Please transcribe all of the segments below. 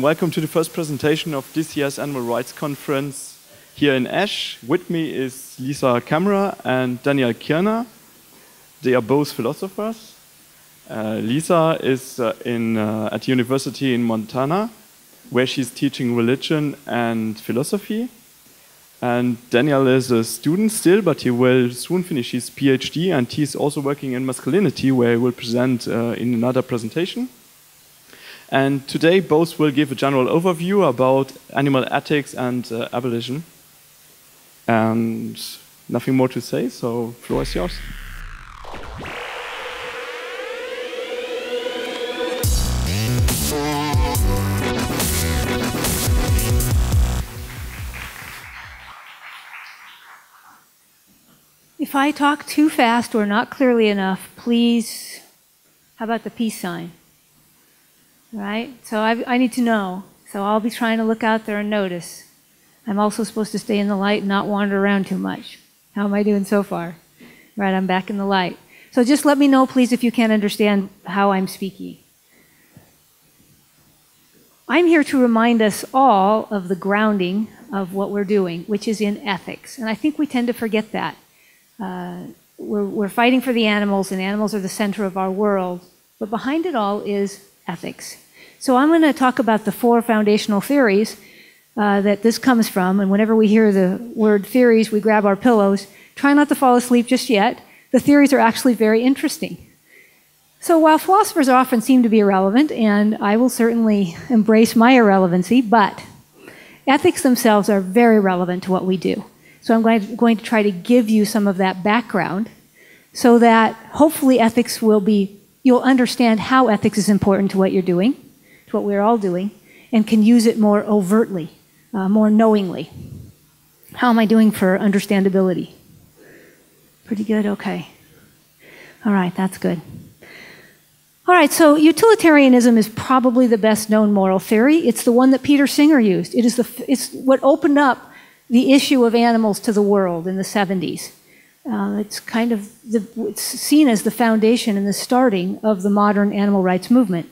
Welcome to the first presentation of this year's Animal Rights Conference here in Esch. With me is Kemmerer and Daniel Kirjner. They are both philosophers. Lisa is at university in Montana, where she's teaching religion and philosophy. And Daniel is a student still, but he will soon finish his PhD, and he's also working in masculinity, where he will present in another presentation. And today, both will give a general overview about animal ethics and abolition. And nothing more to say, so floor is yours. If I talk too fast or not clearly enough, please, how about the peace sign? Right? So I need to know. So I'll be trying to look out there and notice. I'm also supposed to stay in the light and not wander around too much. How am I doing so far? Right, I'm back in the light. So just let me know, please, if you can't understand how I'm speaking. I'm here to remind us all of the grounding of what we're doing, which is in ethics. And I think we tend to forget that. We're fighting for the animals, and animals are the center of our world. But behind it all is ethics. So I'm going to talk about the 4 foundational theories that this comes from. And whenever we hear the word theories, we grab our pillows. Try not to fall asleep just yet. The theories are actually very interesting. So while philosophers often seem to be irrelevant, and I will certainly embrace my irrelevancy, but ethics themselves are very relevant to what we do. So I'm going to try to give you some of that background so that hopefully ethics will be, you'll understand how ethics is important to what you're doing, to what we're all doing, and can use it more overtly, more knowingly. How am I doing for understandability? Pretty good? Okay. All right, that's good. All right, so utilitarianism is probably the best known moral theory. It's the one that Peter Singer used. It's what opened up the issue of animals to the world in the 70s. It's seen as the foundation and the starting of the modern animal rights movement.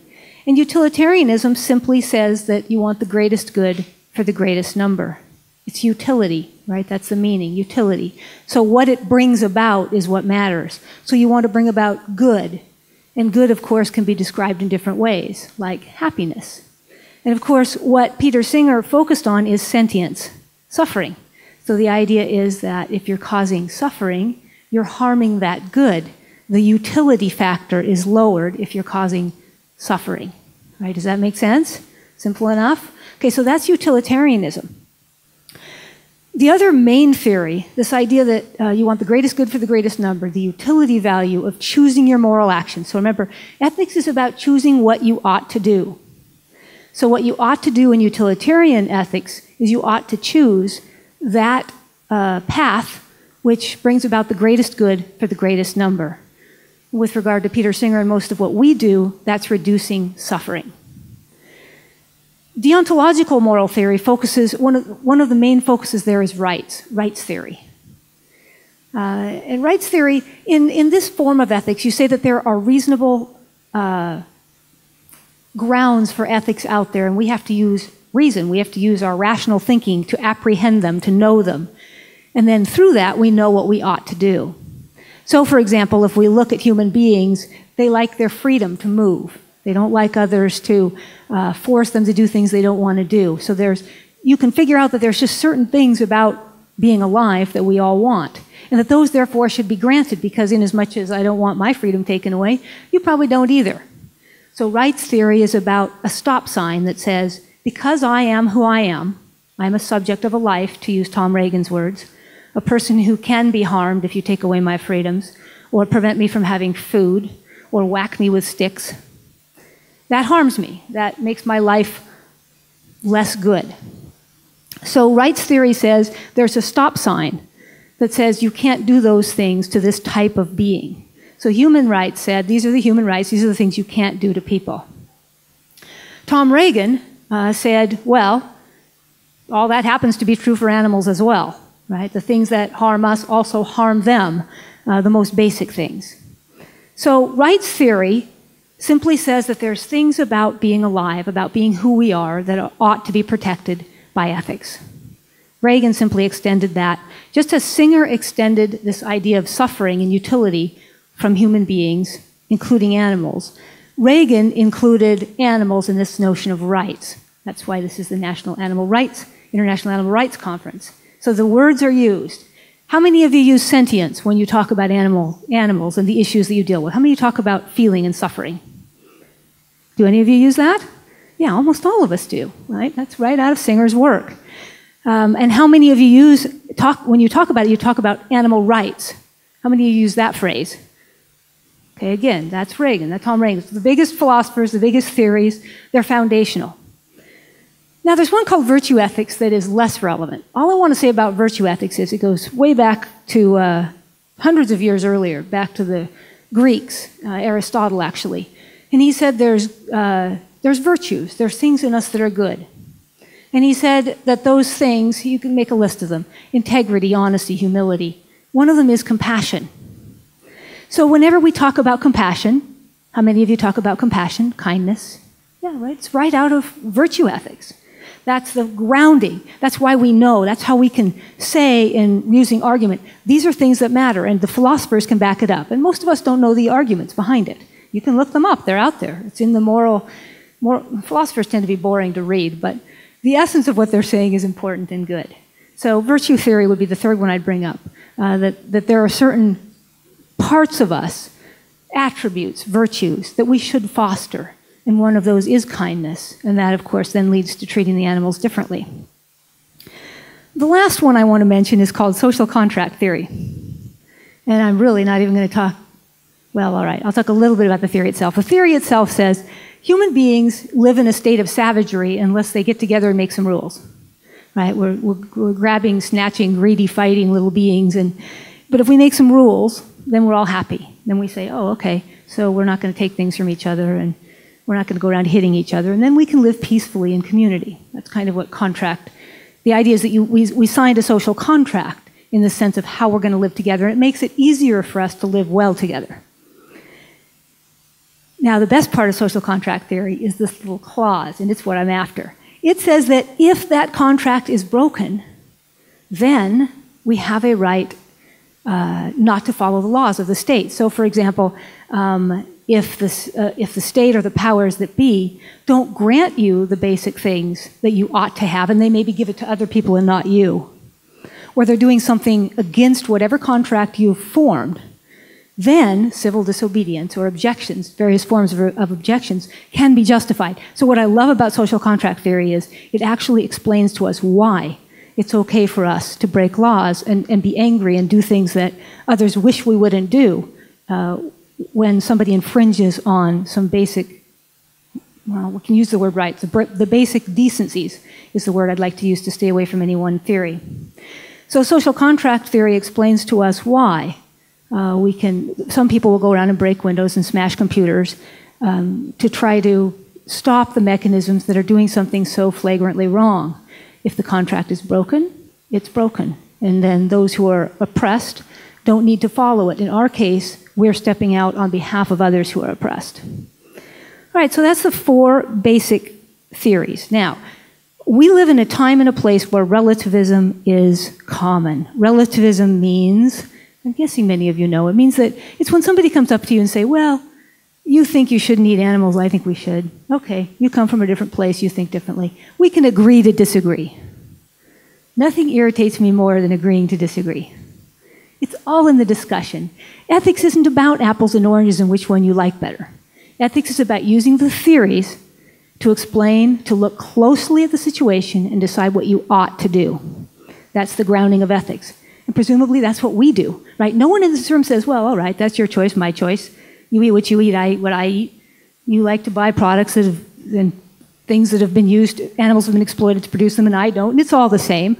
And utilitarianism simply says that you want the greatest good for the greatest number. It's utility, right? That's the meaning, utility. So what it brings about is what matters. So you want to bring about good. And good, of course, can be described in different ways, like happiness. And of course, what Peter Singer focused on is sentience. Suffering. So the idea is that if you're causing suffering, you're harming that good. The utility factor is lowered if you're causing suffering. Right? Does that make sense? Simple enough? Okay, so that's utilitarianism. The other main theory, this idea that you want the greatest good for the greatest number, the utility value of choosing your moral action. So remember, ethics is about choosing what you ought to do. So what you ought to do in utilitarian ethics is you ought to choose that path which brings about the greatest good for the greatest number. With regard to Peter Singer and most of what we do, that's reducing suffering. Deontological moral theory focuses, one of the main focuses there is rights theory. And rights theory, in this form of ethics, you say that there are reasonable grounds for ethics out there, and we have to use reason. We have to use our rational thinking to apprehend them, to know them. And then through that, we know what we ought to do. So, for example, if we look at human beings, they like their freedom to move. They don't like others to force them to do things they don't want to do. So you can figure out that there's just certain things about being alive that we all want. And that those, therefore, should be granted, because inasmuch as I don't want my freedom taken away, you probably don't either. So rights theory is about a stop sign that says, because I am who I am, I'm a subject of a life, to use Tom Reagan's words, a person who can be harmed if you take away my freedoms, or prevent me from having food, or whack me with sticks. That harms me. That makes my life less good. So rights theory says there's a stop sign that says you can't do those things to this type of being. So human rights said, these are the human rights, these are the things you can't do to people. Tom Reagan said, well, all that happens to be true for animals as well, right? The things that harm us also harm them, the most basic things. So rights theory simply says that there's things about being alive, about being who we are, that ought to be protected by ethics. Reagan simply extended that, just as Singer extended this idea of suffering and utility from human beings, including animals. Reagan included animals in this notion of rights. That's why this is the International Animal Rights Conference. So the words are used. How many of you use sentience when you talk about animals and the issues that you deal with? How many of you talk about feeling and suffering? Do any of you use that? Yeah, almost all of us do, right? That's right out of Singer's work. And how many of you when you talk about it, you talk about animal rights? How many of you use that phrase? Okay, again, that's Reagan, that's Tom Reagan. The biggest philosophers, the biggest theories, they're foundational. Now, there's one called virtue ethics that is less relevant. All I want to say about virtue ethics is it goes way back to hundreds of years earlier, back to the Greeks, Aristotle actually. And he said there's virtues, there's things in us that are good. And he said that those things, you can make a list of them: integrity, honesty, humility. One of them is compassion. So whenever we talk about compassion, how many of you talk about compassion? Kindness? Yeah, right? It's right out of virtue ethics. That's the grounding. That's why we know. That's how we can say in using argument, these are things that matter, and the philosophers can back it up. And most of us don't know the arguments behind it. You can look them up. They're out there. It's in the moral philosophers tend to be boring to read, but the essence of what they're saying is important and good. So virtue theory would be the third one I'd bring up, that there are certain parts of us, attributes, virtues, that we should foster. And one of those is kindness. And that, of course, then leads to treating the animals differently. The last one I want to mention is called social contract theory. And I'm really not even going to talk, well, all right, I'll talk a little bit about the theory itself. The theory itself says human beings live in a state of savagery unless they get together and make some rules. Right? We're grabbing, snatching, greedy, fighting little beings. But if we make some rules, then we're all happy. Then we say, oh, okay, so we're not going to take things from each other, and we're not going to go around hitting each other, and then we can live peacefully in community. That's kind of what contract, the idea is that we signed a social contract in the sense of how we're going to live together, and it makes it easier for us to live well together. Now, the best part of social contract theory is this little clause, and it's what I'm after. It says that if that contract is broken, then we have a right not to follow the laws of the state. So, for example, if the state or the powers that be don't grant you the basic things that you ought to have, and they maybe give it to other people and not you, or they're doing something against whatever contract you've formed, then civil disobedience or objections, various forms of objections, can be justified. So what I love about social contract theory is it actually explains to us why it's okay for us to break laws and be angry and do things that others wish we wouldn't do when somebody infringes on some basic, well, we can use the word rights. The basic decencies is the word I'd like to use to stay away from any one theory. So social contract theory explains to us why some people will go around and break windows and smash computers to try to stop the mechanisms that are doing something so flagrantly wrong. If the contract is broken, it's broken. And then those who are oppressed don't need to follow it. In our case, we're stepping out on behalf of others who are oppressed. All right, so that's the four basic theories. Now, we live in a time and a place where relativism is common. Relativism means, I'm guessing many of you know, it means that it's when somebody comes up to you and say, well, you think you shouldn't eat animals, I think we should. Okay, you come from a different place, you think differently. We can agree to disagree. Nothing irritates me more than agreeing to disagree. It's all in the discussion. Ethics isn't about apples and oranges and which one you like better. Ethics is about using the theories to explain, to look closely at the situation and decide what you ought to do. That's the grounding of ethics. And presumably that's what we do, right? No one in this room says, well, all right, that's your choice, my choice. You eat what you eat, I eat what I eat. You like to buy products and things that have been used, animals have been exploited to produce them, and I don't, and it's all the same.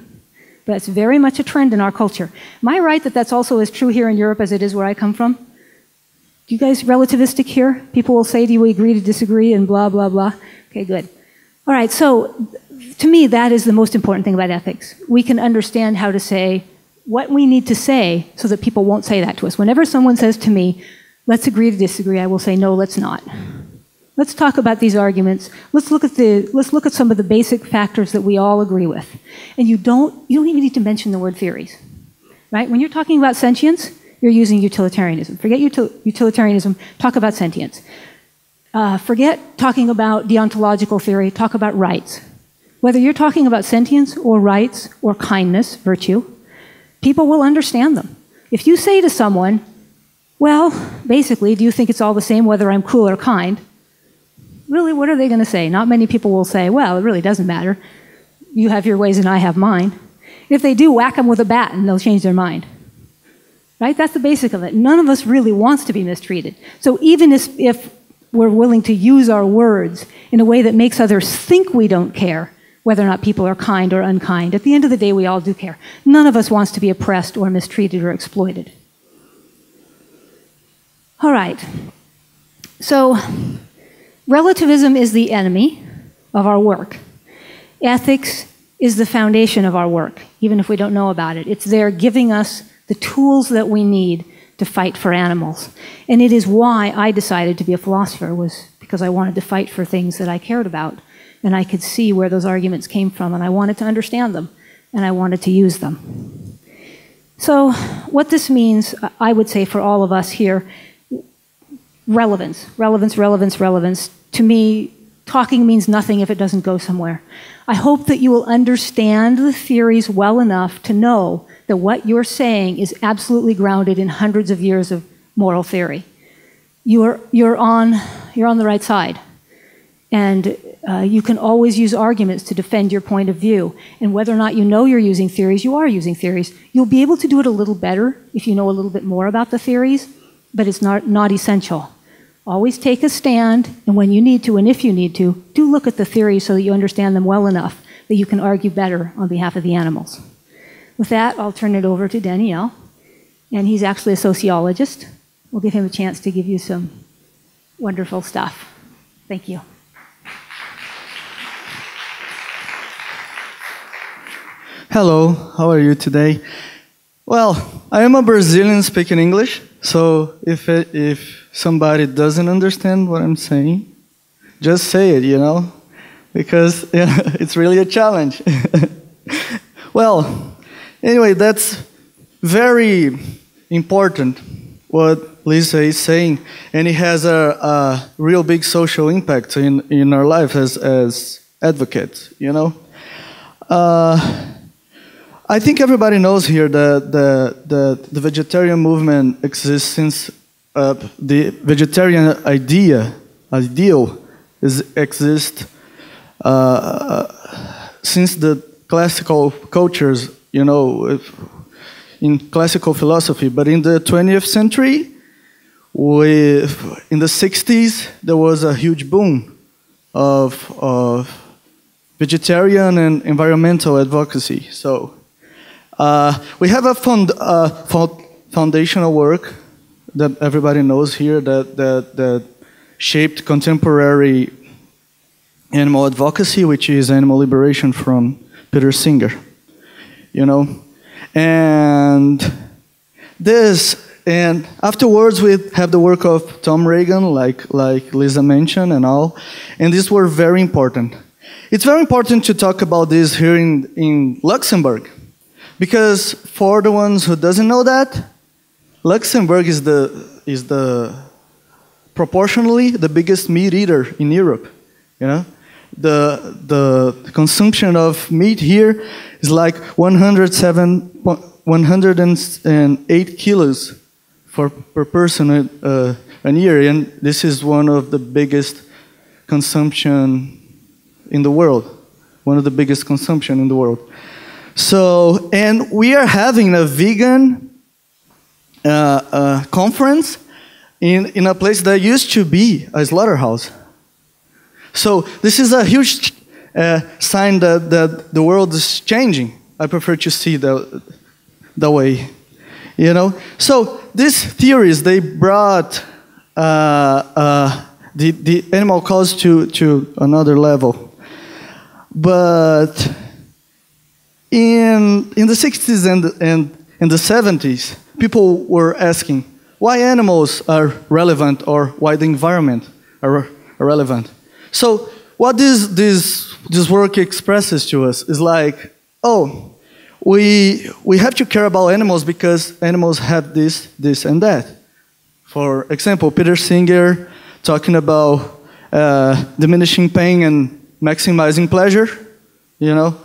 But it's very much a trend in our culture. Am I right that that's also as true here in Europe as it is where I come from? You guys relativistic here? People will say, do we agree to disagree and blah, blah, blah? Okay, good. All right, so to me, that is the most important thing about ethics. We can understand how to say what we need to say so that people won't say that to us. Whenever someone says to me, let's agree to disagree, I will say, no, let's not. Let's talk about these arguments. Let's look at some of the basic factors that we all agree with. And you don't even need to mention the word theories, right? When you're talking about sentience, you're using utilitarianism. Forget utilitarianism, talk about sentience. Forget talking about deontological theory, talk about rights. Whether you're talking about sentience or rights or kindness, virtue, people will understand them. If you say to someone, well, basically, do you think it's all the same whether I'm cruel or kind? Really, what are they going to say? Not many people will say, well, it really doesn't matter. You have your ways and I have mine. If they do, whack them with a bat and they'll change their mind. Right? That's the basic of it. None of us really wants to be mistreated. So even if we're willing to use our words in a way that makes others think we don't care whether or not people are kind or unkind, at the end of the day, we all do care. None of us wants to be oppressed or mistreated or exploited. All right. So relativism is the enemy of our work. Ethics is the foundation of our work, even if we don't know about it. It's there giving us the tools that we need to fight for animals. And it is why I decided to be a philosopher, was because I wanted to fight for things that I cared about. And I could see where those arguments came from, and I wanted to understand them, and I wanted to use them. So what this means, I would say for all of us here, relevance, relevance, relevance, relevance. To me, talking means nothing if it doesn't go somewhere. I hope that you will understand the theories well enough to know that what you're saying is absolutely grounded in hundreds of years of moral theory. You're on the right side. And you can always use arguments to defend your point of view. And whether or not you know you're using theories, you are using theories. You'll be able to do it a little better if you know a little bit more about the theories, but it's not essential. Always take a stand, and when you need to, and if you need to, do look at the theories so that you understand them well enough that you can argue better on behalf of the animals. With that, I'll turn it over to Daniel, and he's actually a sociologist. We'll give him a chance to give you some wonderful stuff. Thank you. Hello, how are you today? Well, I am a Brazilian speaking English, so if somebody doesn't understand what I'm saying, just say it, you know, because it's really a challenge. Well, anyway, that's very important what Lisa is saying, and it has a real big social impact in our life as advocates, you know. I think everybody knows here that the vegetarian movement exists since the vegetarian ideal exists since the classical cultures, you know, in classical philosophy. But in the 20th century, in the 60s, there was a huge boom of vegetarian and environmental advocacy. So we have a foundational work that everybody knows here that shaped contemporary animal advocacy, which is animal liberation from Peter Singer, you know. And afterwards we have the work of Tom Reagan, like Lisa mentioned and all, and these were very important. It's very important to talk about this here in Luxembourg, because for the ones who doesn't know that, Luxembourg is the proportionally the biggest meat eater in Europe. You know, the consumption of meat here is like 108 kilos per person a year, and this is one of the biggest consumption in the world. One of the biggest consumption in the world. So, and we are having a vegan conference in a place that used to be a slaughterhouse. So this is a huge sign that the world is changing. I prefer to see the way, you know. So these theories, they brought the animal cause to another level. But in the 60s and the 70s, people were asking why animals are relevant or why the environment are relevant. So what this work expresses to us is like, oh, we have to care about animals because animals have this, and that. For example, Peter Singer talking about diminishing pain and maximizing pleasure. You know,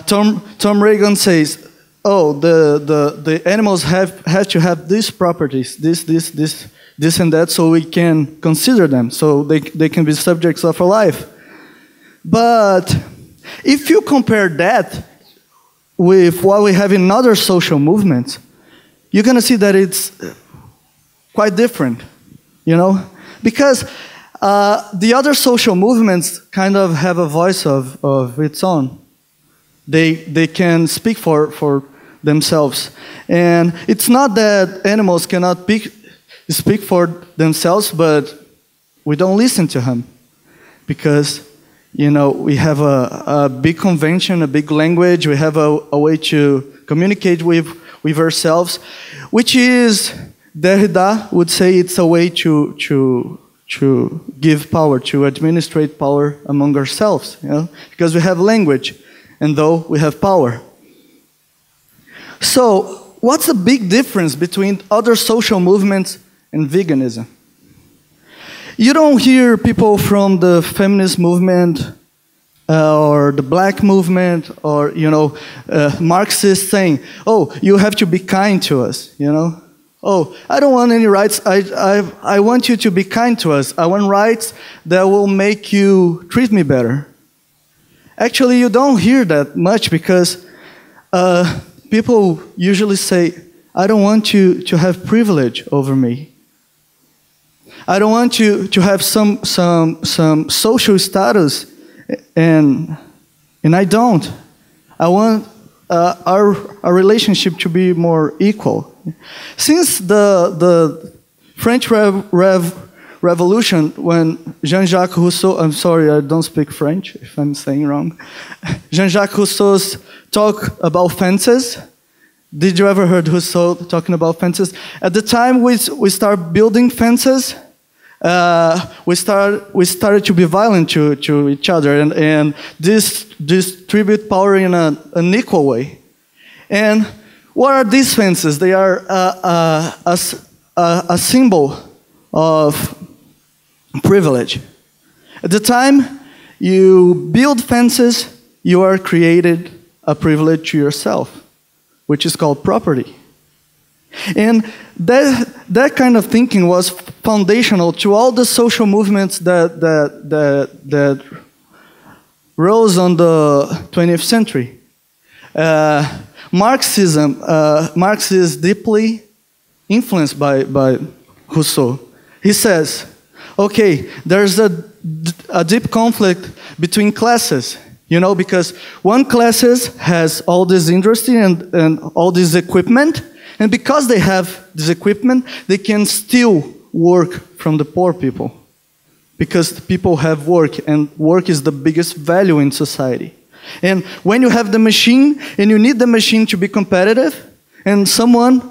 Tom Reagan says, oh, the animals have to have these properties, this and that, so we can consider them, so they can be subjects of our life. But if you compare that with what we have in other social movements, you're going to see that it's quite different, you know? Because the other social movements kind of have a voice of its own. They can speak for themselves. And it's not that animals cannot speak for themselves, but we don't listen to them. Because, you know, we have a big convention, a big language, we have a way to communicate with ourselves, which is, Derrida would say it's a way to give power, to administrate power among ourselves, you know, because we have language, and though we have power. So, what's the big difference between other social movements and veganism? You don't hear people from the feminist movement or the black movement or, you know, Marxists saying, oh, you have to be kind to us, you know? Oh, I don't want any rights. I want you to be kind to us. I want rights that will make you treat me better. Actually, you don't hear that much because people usually say, I don't want you to have privilege over me. I don't want you to have some social status, and I don't. I want our relationship to be more equal. Since the French Revolution, when Jean-Jacques Rousseau, I'm sorry, I don't speak French, if I'm saying wrong. Jean-Jacques Rousseau's talk about fences. Did you ever heard Rousseau talking about fences? At the time we start building fences, we started to be violent to each other and distribute power in an equal way. And what are these fences? They are a symbol of privilege. At the time you build fences, you are created a privilege to yourself, which is called property. And that kind of thinking was foundational to all the social movements that rose on the 20th century. Marx is deeply influenced by Rousseau. He says, okay, there's a deep conflict between classes, you know, because one class has all this industry and all this equipment, and because they have this equipment, they can steal work from the poor people. Because people have work, and work is the biggest value in society. And when you have the machine, and you need the machine to be competitive, and someone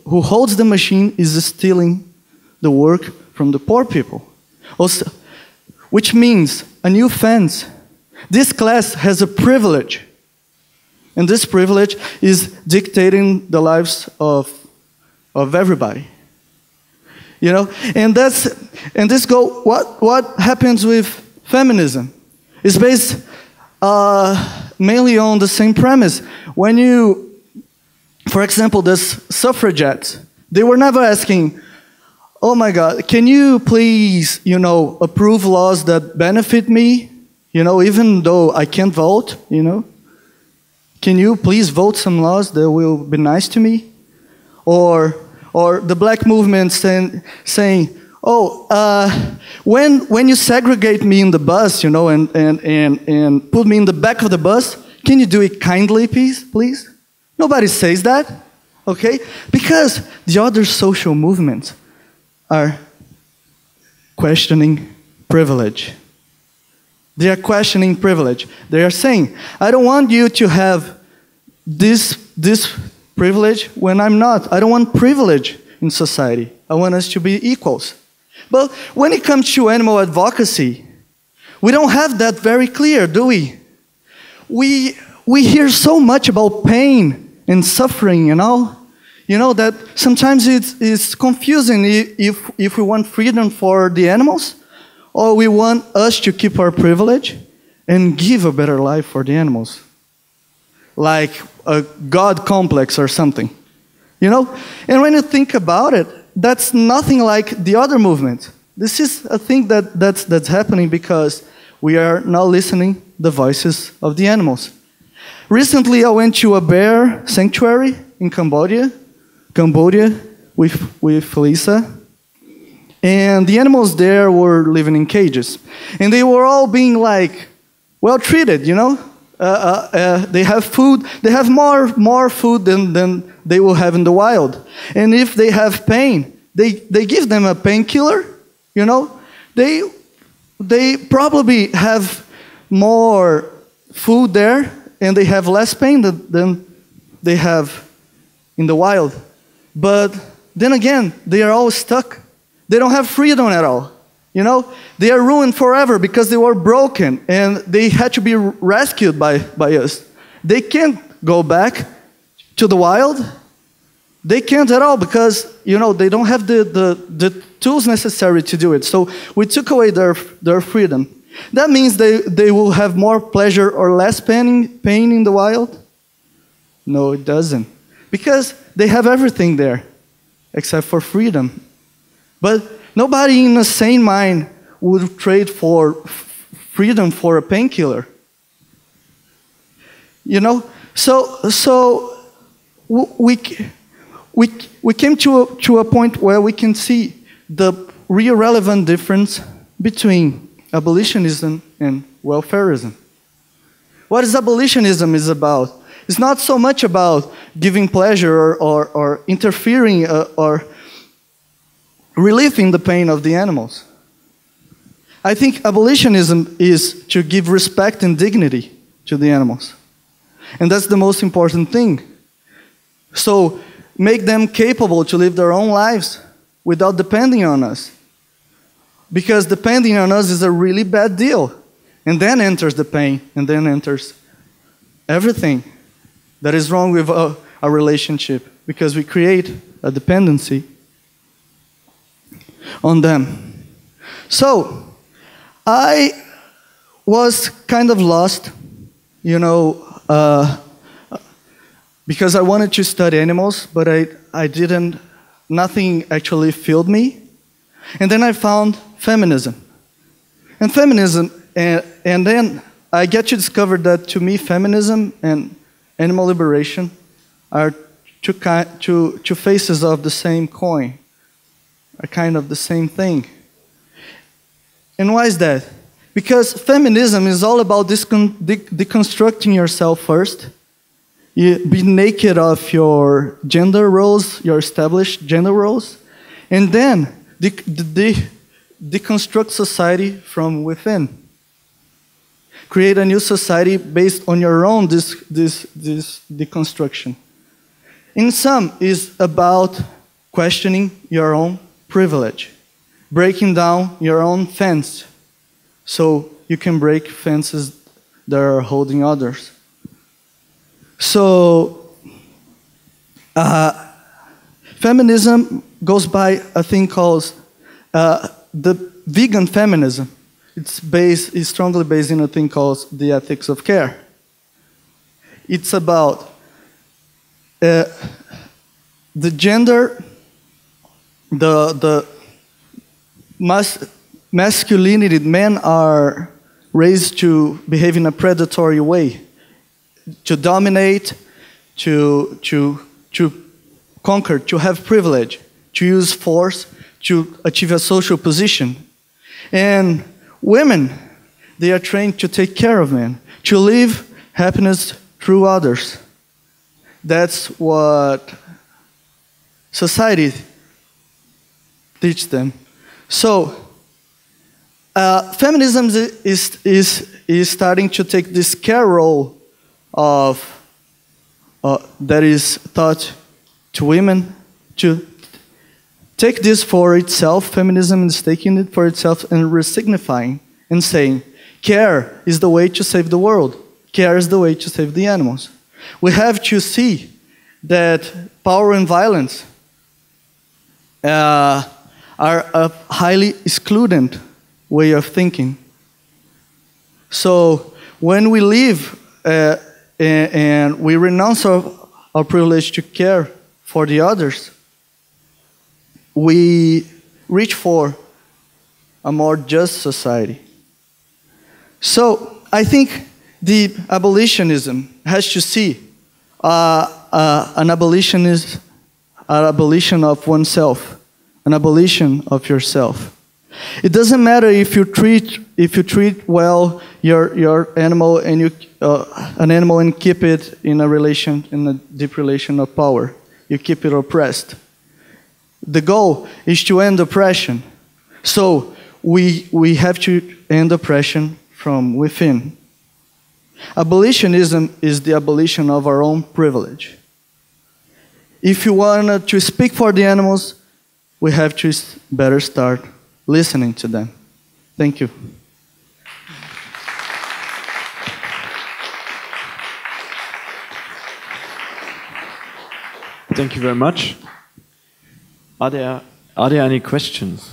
who holds the machine is stealing the work from the poor people. Also, which means a new fence. This class has a privilege. And this privilege is dictating the lives of everybody. You know? And what happens with feminism? It's based mainly on the same premise. When you, for example, the suffragettes, they were never asking, oh my God, can you please, you know, approve laws that benefit me? You know, even though I can't vote, you know? Can you please vote some laws that will be nice to me? Or the black movement saying, oh, when you segregate me in the bus, you know, and put me in the back of the bus, can you do it kindly, please? Nobody says that, okay? Because the other social movements are questioning privilege. They are questioning privilege. They are saying, I don't want you to have this privilege when I'm not. I don't want privilege in society. I want us to be equals. But when it comes to animal advocacy, we don't have that very clear, do we? We hear so much about pain and suffering and all, that sometimes it's confusing if we want freedom for the animals, or we want us to keep our privilege and give a better life for the animals. Like a God complex or something, And when you think about it, that's nothing like the other movement. This is a thing that's happening because we are now listening the voices of the animals. Recently, I went to a bear sanctuary in Cambodia with Lisa. And the animals there were living in cages. And they were all being well treated, They have food. They have more food than they will have in the wild. And if they have pain, they give them a painkiller, They probably have more food there, and they have less pain than they have in the wild. But then again, they are all stuck. They don't have freedom at all. They are ruined forever because they were broken and they had to be rescued by us. They can't go back to the wild. They can't at all because, they don't have the tools necessary to do it. So we took away their freedom. That means they will have more pleasure or less pain in the wild? No, it doesn't. Because they have everything there except for freedom. But nobody in a sane mind would trade for freedom for a painkiller. So we came to a point where we can see the real relevant difference between abolitionism and welfarism. What is abolitionism is about? It's not so much about giving pleasure or interfering or relieving the pain of the animals. I think abolitionism is to give respect and dignity to the animals. And that's the most important thing. So make them capable to live their own lives without depending on us. Because depending on us is a really bad deal. And then enters the pain, and then enters everything that is wrong with our relationship, because we create a dependency on them. So, I was kind of lost, because I wanted to study animals, but nothing actually filled me. And then I found feminism. And then I get to discover that to me, feminism and animal liberation are two faces of the same coin, are kind of the same thing. And why is that? Because feminism is all about deconstructing yourself first. You be naked of your gender roles, your established gender roles, and then deconstruct society from within. Create a new society based on your own this deconstruction. In some, is about questioning your own privilege, breaking down your own fence, so you can break fences that are holding others. So, feminism goes by a thing called the vegan feminism. It's strongly based in a thing called the ethics of care. It's about the gender, the masculinity. Men are raised to behave in a predatory way, to dominate, to conquer, to have privilege, to use force, to achieve a social position. And women, they are trained to take care of men, to live happiness through others. That's what society teaches them. So, feminism is starting to take this care role of that is taught to women, to take this for itself, feminism is taking it for itself and resignifying and saying, care is the way to save the world. Care is the way to save the animals. We have to see that power and violence are a highly excludent way of thinking. So when we live and we renounce our privilege to care for the others, we reach for a more just society. So I think the abolitionism has to see an abolition is an abolition of oneself, an abolition of yourself. It doesn't matter if you treat well your animal and an animal and keep it in a deep relation of power. You keep it oppressed. The goal is to end oppression. So we have to end oppression from within. Abolitionism is the abolition of our own privilege. If you want to speak for the animals, we have to better start listening to them. Thank you. Thank you very much. Are there any questions?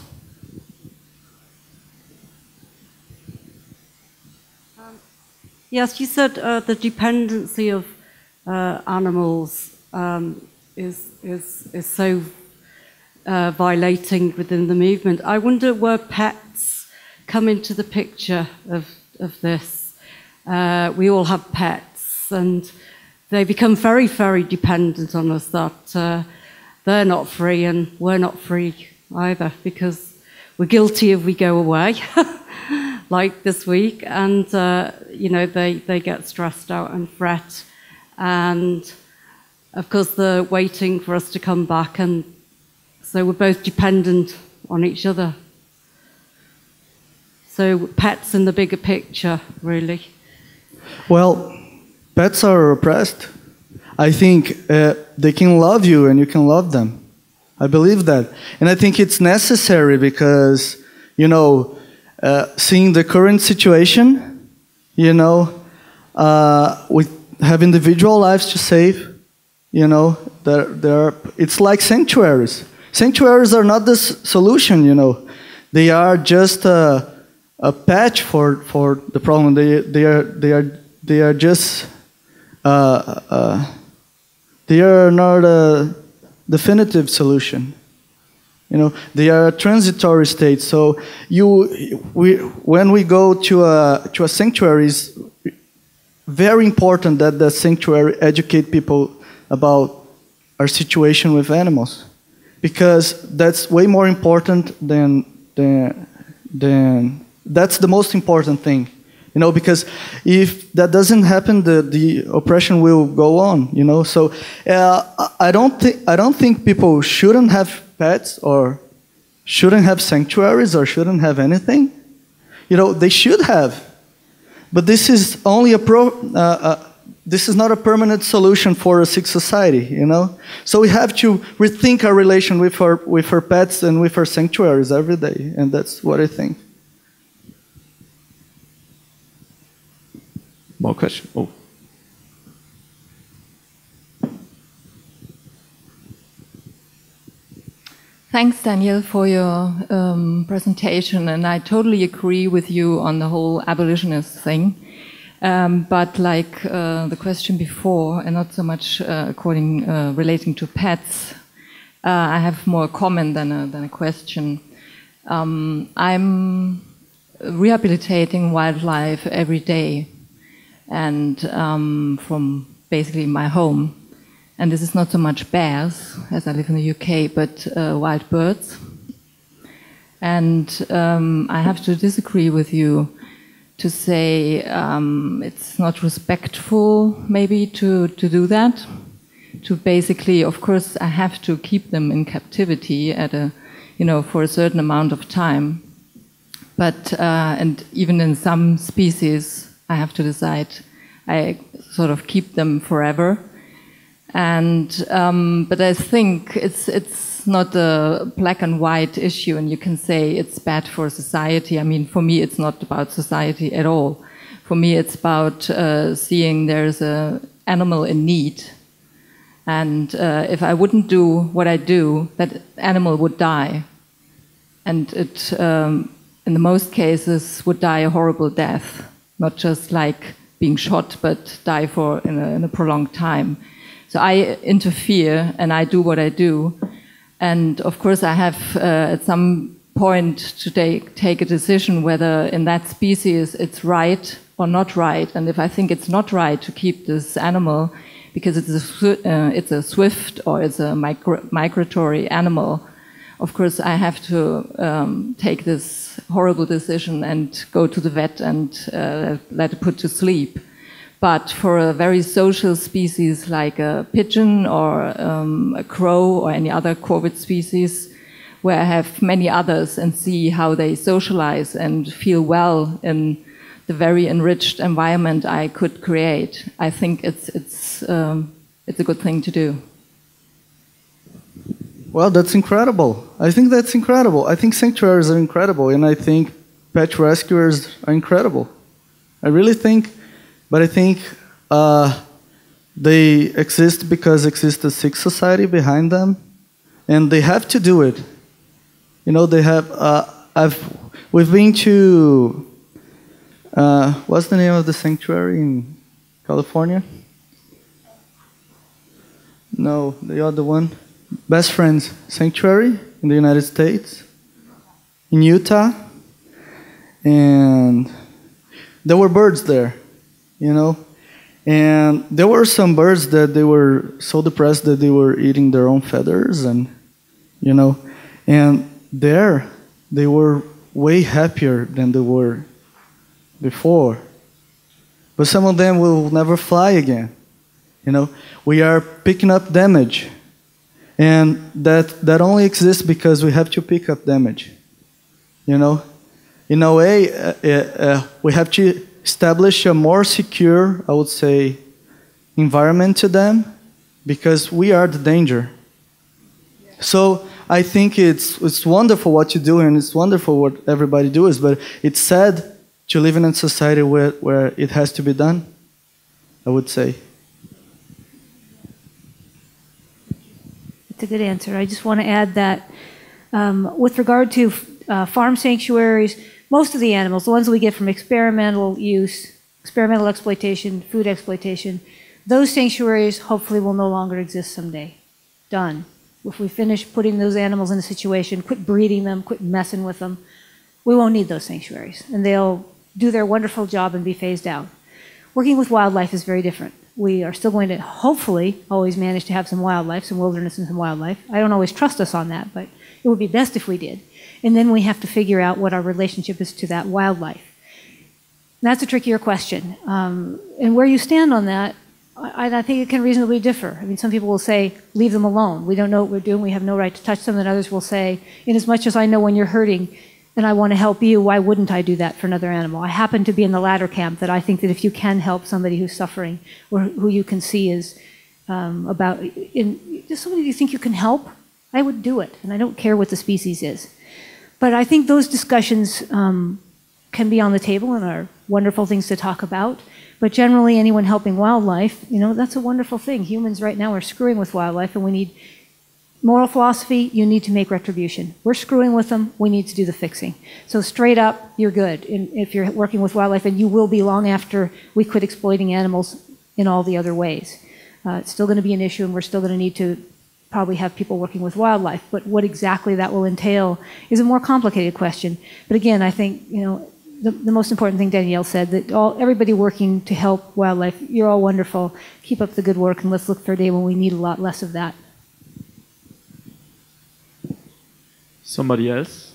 Yes, you said the dependency of animals is so violating within the movement. I wonder where pets come into the picture of this. We all have pets, and they become very, very dependent on us, that they're not free and we're not free either, because we're guilty if we go away, like this week, and you know, they get stressed out and fret, and of course they're waiting for us to come back, and so we're both dependent on each other. So pets in the bigger picture, really. Well, pets are oppressed. I think they can love you and you can love them. I believe that. And I think it's necessary because, you know, seeing the current situation, you know, we have individual lives to save, you know, it's like sanctuaries. Sanctuaries are not the solution, you know. They are just a patch for the problem. They are just they are not a definitive solution. You know, they are a transitory state. So when we go to a sanctuary, it's very important that the sanctuary educate people about our situation with animals, because that's way more important than that's the most important thing. You know, because if that doesn't happen, the oppression will go on. You know, so I don't think people shouldn't have pets or shouldn't have sanctuaries or shouldn't have anything. You know, they should have, but this is only this is not a permanent solution for a sick society. You know, so we have to rethink our relation with our pets and with our sanctuaries every day, and that's what I think. More question? Oh. Thanks, Daniel, for your presentation, and I totally agree with you on the whole abolitionist thing. But like the question before, and not so much relating to pets, I have more a comment than a question. I'm rehabilitating wildlife every day, and from basically my home. And this is not so much bears, as I live in the UK, but wild birds. And I have to disagree with you to say it's not respectful, maybe, to do that. To basically, of course, I have to keep them in captivity at for a certain amount of time. But and even in some species, I have to decide I sort of keep them forever. And but I think it's it's not a black and white issue, and you can say it's bad for society. I mean, for me, it's not about society at all. For me, it's about seeing there's an animal in need. And if I wouldn't do what I do, that animal would die. And it, in the most cases, would die a horrible death. Not just like being shot, but die in a prolonged time. So I interfere and I do what I do. And of course, I have at some point to take a decision whether in that species it's right or not right. And if I think it's not right to keep this animal because it's a swift or it's a migratory animal, of course, I have to take this horrible decision and go to the vet and let it put to sleep. But for a very social species like a pigeon or a crow or any other corvid species, where I have many others and see how they socialize and feel well in the very enriched environment I could create, I think it's a good thing to do. Well, that's incredible. I think that's incredible. I think sanctuaries are incredible, and I think pet rescuers are incredible. I really think, but I think they exist because exists a sick society behind them, and they have to do it. You know, they have. We've been to. What's the name of the sanctuary in California? No, the other one. Best Friends Sanctuary in the United States, in Utah, and there were birds there, you know, and there were some birds that they were so depressed that they were eating their own feathers, and you know, and there they were way happier than they were before. But some of them will never fly again. You know, we are picking up damage. And that only exists because we have to pick up damage. You know, in a way, we have to establish a more secure, I would say, environment to them, because we are the danger. So I think it's wonderful what you do, and it's wonderful what everybody does, but it's sad to live in a society where it has to be done, I would say. That's a good answer. I just want to add that with regard to farm sanctuaries, most of the animals, the ones that we get from experimental use, experimental exploitation, food exploitation, those sanctuaries hopefully will no longer exist someday. Done. If we finish putting those animals in a situation, quit breeding them, quit messing with them, we won't need those sanctuaries. And they'll do their wonderful job and be phased out. Working with wildlife is very different. We are still going to hopefully always manage to have some wildlife, some wilderness and some wildlife. I don't always trust us on that, but it would be best if we did. And then we have to figure out what our relationship is to that wildlife. That's a trickier question. And where you stand on that, I think it can reasonably differ. I mean, some people will say, leave them alone. We don't know what we're doing. We have no right to touch them. And others will say, in as much as I know when you're hurting, and I want to help you, why wouldn't I do that for another animal? I happen to be in the latter camp, that I think that if you can help somebody who's suffering, or who you can see is just somebody you think you can help, I would do it, and I don't care what the species is. But I think those discussions can be on the table and are wonderful things to talk about. But generally, anyone helping wildlife, you know, that's a wonderful thing. Humans right now are screwing with wildlife, and we need moral philosophy, you need to make retribution. We're screwing with them, we need to do the fixing. So straight up, you're good if you're working with wildlife, and you will be long after we quit exploiting animals in all the other ways. It's still going to be an issue, and we're still going to need to probably have people working with wildlife. But what exactly that will entail is a more complicated question. But again, I think, you know, the most important thing Danielle said, that everybody working to help wildlife, you're all wonderful. Keep up the good work, and let's look for a day when we need a lot less of that. Somebody else?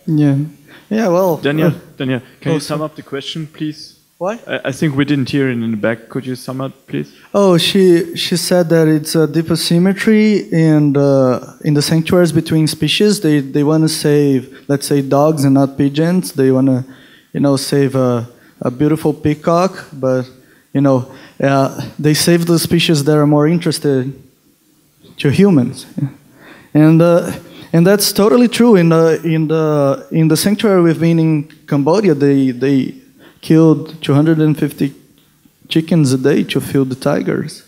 Yeah. Yeah, well... Daniel, can you sum up the question, please? What? I think we didn't hear it in the back. Could you sum up, please? Oh, she said that it's a deep asymmetry in the sanctuaries between species. They want to save, let's say, dogs and not pigeons. They want to, save a beautiful peacock, but they save the species that are more interested to humans, and that's totally true. In the sanctuary we've been in Cambodia, they killed 250 chickens a day to feed the tigers.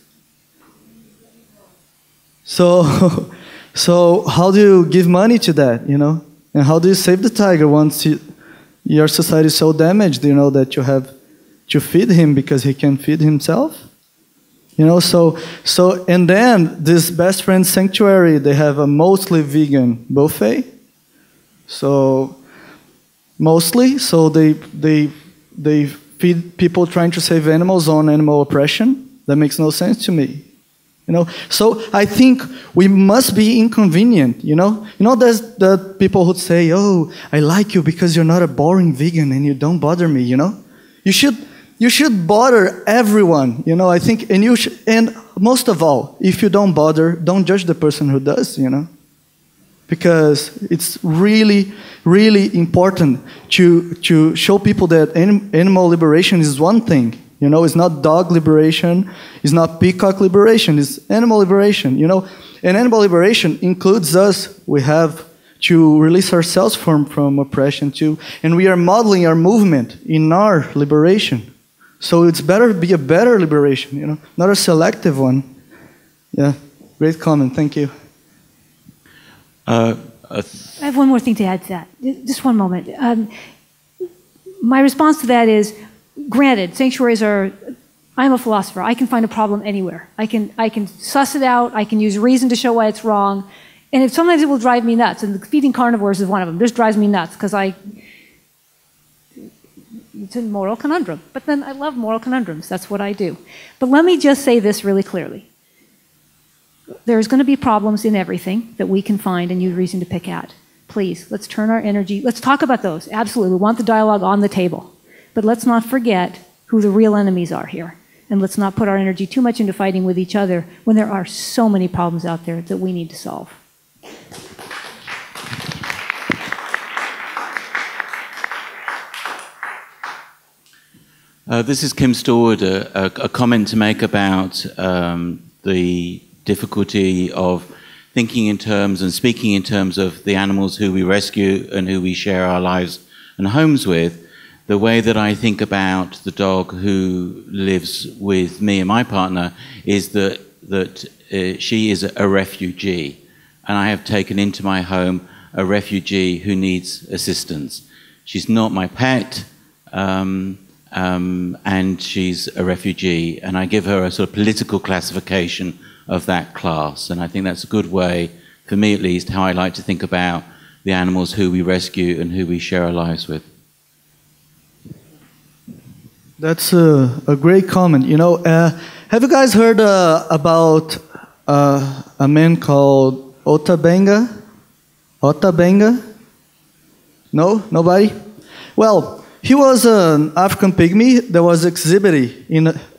So how do you give money to that, And how do you save the tiger once your society is so damaged, that you have to feed him because he can feed himself? And then this Best Friends Sanctuary, they have a mostly vegan buffet. So they feed people trying to save animals on animal oppression. That makes no sense to me. So I think we must be inconvenient. There's the people who say, "Oh, I like you because you're not a boring vegan and you don't bother me." You should bother everyone. I think, and most of all, if you don't bother, don't judge the person who does. Because it's really, really important to show people that animal liberation is one thing. It's not dog liberation, it's not peacock liberation, it's animal liberation. And animal liberation includes us. We have to release ourselves from oppression too, and we are modeling our movement in our liberation. So it's better be a better liberation, not a selective one. Yeah, great comment. Thank you. I have one more thing to add to that. Just one moment. My response to that is, granted, sanctuaries are... I'm a philosopher. I can find a problem anywhere. I can suss it out. I can use reason to show why it's wrong. And sometimes it will drive me nuts. And feeding carnivores is one of them. This drives me nuts because it's a moral conundrum. But then I love moral conundrums. That's what I do. But let me just say this really clearly. There's going to be problems in everything that we can find and use reason to pick at. Please, let's turn our energy. Let's talk about those. Absolutely. We want the dialogue on the table. But let's not forget who the real enemies are here. And let's not put our energy too much into fighting with each other when there are so many problems out there that we need to solve. This is Kim Stallwood, a comment to make about the difficulty of thinking in terms and speaking in terms of the animals who we rescue and who we share our lives and homes with. The way that I think about the dog who lives with me and my partner is that she is a refugee, and I have taken into my home a refugee who needs assistance. She's not my pet, and she's a refugee, and I give her a sort of political classification of that class, and I think that's a good way, for me at least, how I like to think about the animals who we rescue and who we share our lives with. That's a great comment. Have you guys heard about a man called Ota Benga? Ota Benga? No? Nobody? Well, he was an African pygmy that was exhibited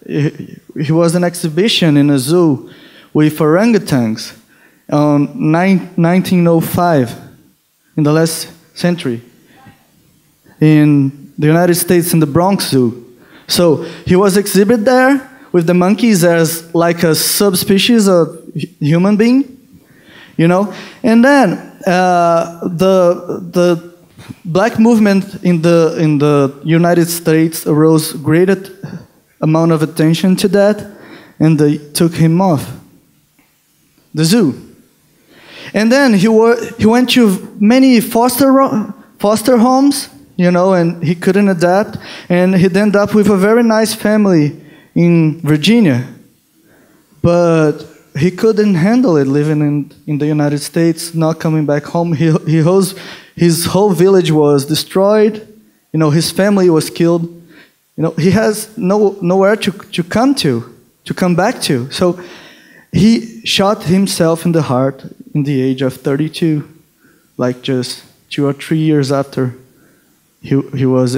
he was an exhibition in a zoo with orangutans on 1905, in the last century, in the United States, in the Bronx Zoo. So he was exhibited there with the monkeys as like a subspecies of human being, And then the black movement in the United States arose great amount of attention to that, and they took him off the zoo. And then he went to many foster homes, and he couldn't adapt, and he ended up with a very nice family in Virginia. But he couldn't handle it living in the United States, not coming back home. His whole village was destroyed. His family was killed. He has nowhere to come back to. So he shot himself in the heart in the age of 32, like just 2 or 3 years after he was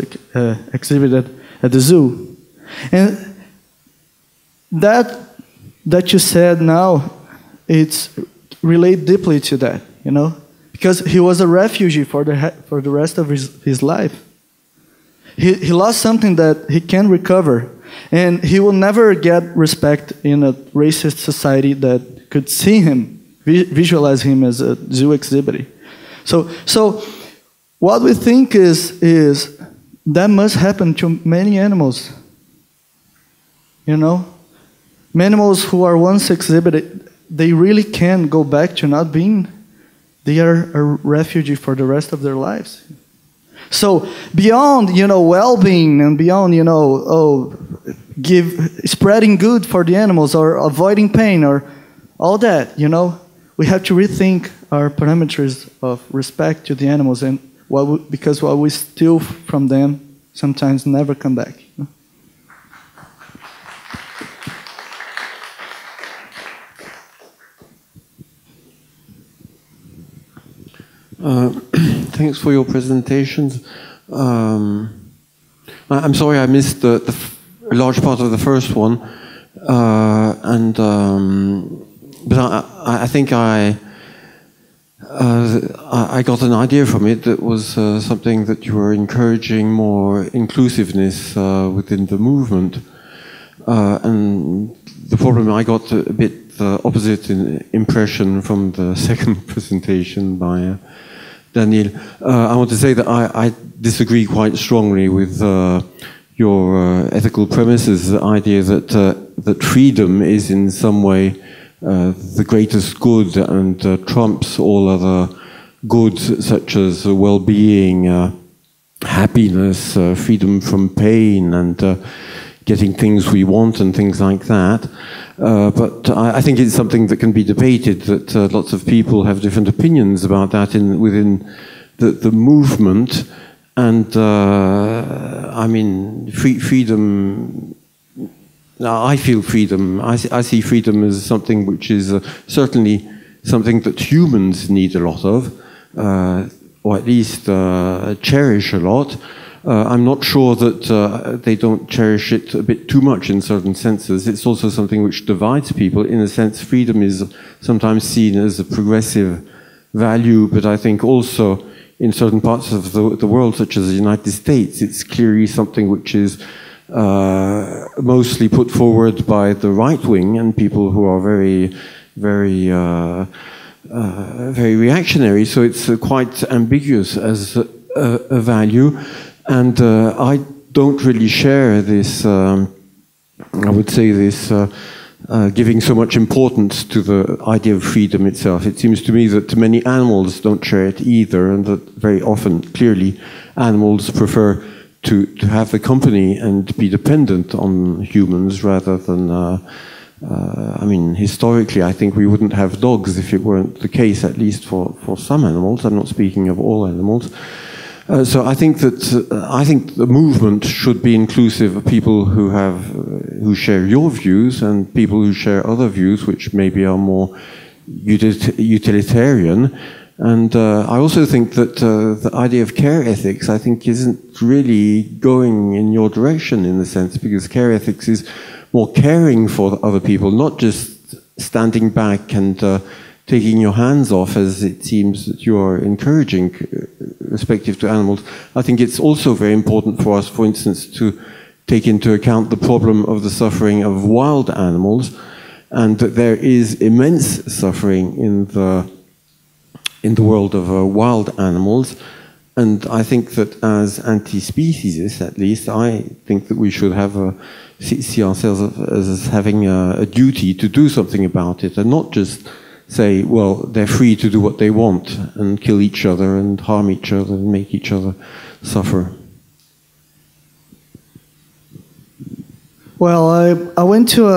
exhibited at the zoo. And that you said now, it's relate deeply to that, you know, because he was a refugee for the rest of his life. He lost something that he can recover, and he will never get respect in a racist society that could see him, visualize him as a zoo exhibit. So what we think is that must happen to many animals. You know, animals who are once exhibited, they really can go back to not being. They are a refugee for the rest of their lives. So beyond, you know, well-being and beyond, you know, spreading good for the animals or avoiding pain or all that, you know, we have to rethink our parameters of respect to the animals, and because what we steal from them sometimes never come back. You know? Thanks for your presentations. I'm sorry I missed a large part of the first one, but I think I got an idea from it that was something that you were encouraging more inclusiveness within the movement. And the problem, I got a bit the opposite impression from the second presentation by Daniel. I want to say that I disagree quite strongly with your ethical premises, the idea that freedom is in some way the greatest good and trumps all other goods such as well-being, happiness, freedom from pain, and getting things we want and things like that. But I think it's something that can be debated, that lots of people have different opinions about that within the movement. And I mean, freedom, I feel freedom, I see freedom as something which is certainly something that humans need a lot of, or at least cherish a lot. I'm not sure that they don't cherish it a bit too much in certain senses. It's also something which divides people. In a sense, freedom is sometimes seen as a progressive value, but I think also in certain parts of the world, such as the United States, it's clearly something which is mostly put forward by the right wing and people who are very, very, very reactionary. So it's quite ambiguous as a value. And I don't really share this, I would say this, giving so much importance to the idea of freedom itself. It seems to me that many animals don't share it either, and that very often, clearly, animals prefer to have the company and be dependent on humans rather than, I mean, historically, I think we wouldn't have dogs if it weren't the case, at least for some animals. I'm not speaking of all animals. So I think that the movement should be inclusive of people who share your views and people who share other views, which maybe are more utilitarian. And I also think that the idea of care ethics, I think, isn't really going in your direction in a sense, because care ethics is more caring for other people, not just standing back and taking your hands off, as it seems that you are encouraging, respective to animals. I think it's also very important for us, for instance, to take into account the problem of the suffering of wild animals, and that there is immense suffering in the world of wild animals. And I think that as anti-speciesists, at least, I think that we should have see ourselves as having a duty to do something about it, and not just say, well, they're free to do what they want and kill each other and harm each other and make each other suffer. Well, I went to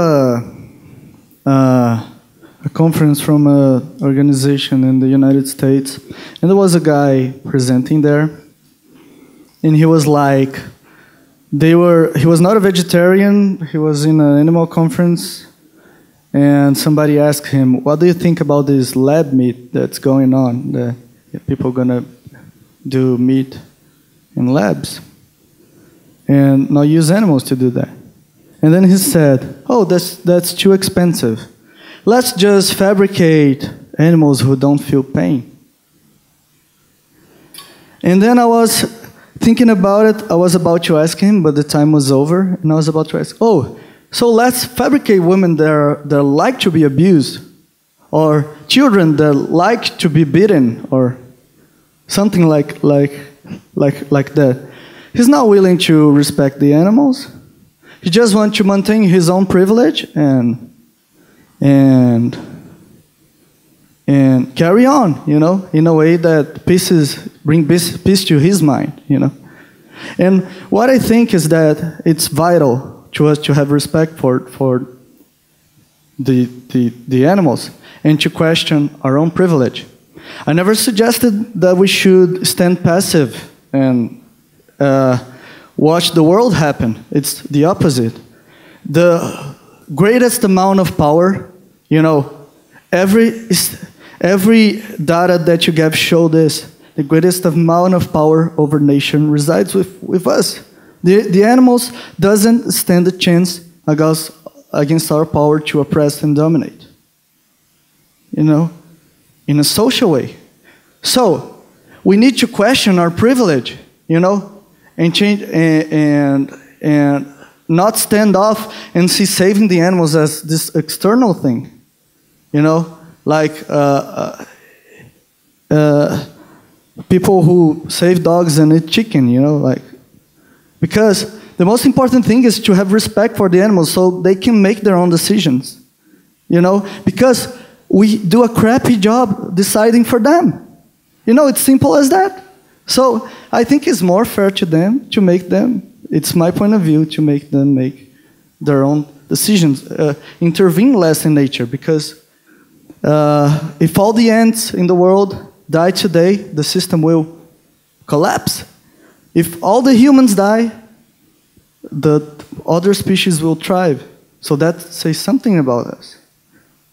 a conference from an organization in the United States, and there was a guy presenting there, and he was like, he was not a vegetarian, he was in an animal conference, and somebody asked him, what do you think about this lab meat that's going on? That people are going to do meat in labs and not use animals to do that. And then he said, oh, that's too expensive. Let's just fabricate animals who don't feel pain. And then I was thinking about it. I was about to ask him, but the time was over, and I was about to ask, oh, so let's fabricate women that like to be abused, or children that like to be beaten, or something like that. He's not willing to respect the animals. He just wants to maintain his own privilege and carry on, you know, in a way that bring peace to his mind, you know. And what I think is that it's vital to us to have respect for the animals and to question our own privilege. I never suggested that we should stand passive and watch the world happen. It's the opposite. The greatest amount of power, you know, every data that you gave show this. The greatest amount of power over nation resides with us. The animals doesn't stand a chance against our power to oppress and dominate. You know, in a social way. So we need to question our privilege, you know, and change and not stand off and see saving the animals as this external thing, you know, like people who save dogs and eat chicken, you know, like, because the most important thing is to have respect for the animals so they can make their own decisions, you know, because we do a crappy job deciding for them. You know, it's simple as that. So I think it's more fair to them to make them, it's my point of view, to make them make their own decisions, intervene less in nature, because if all the ants in the world die today, the system will collapse. If all the humans die, the other species will thrive. So that says something about us,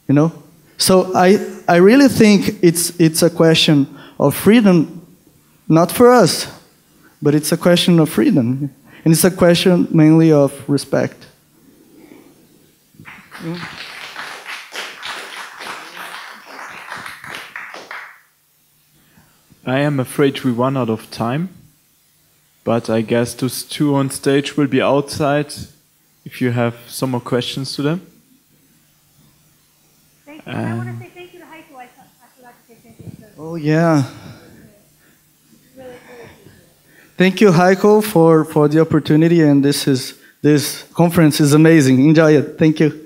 you know? So I really think it's a question of freedom, not for us, but it's a question of freedom. And it's a question mainly of respect. I am afraid we run out of time, but I guess those two on stage will be outside if you have some more questions to them. Thank you. I want to say thank you to Heiko. I forgot to say thank you. Oh, yeah. Thank you, Heiko, for the opportunity, and this conference is amazing. Enjoy it. Thank you.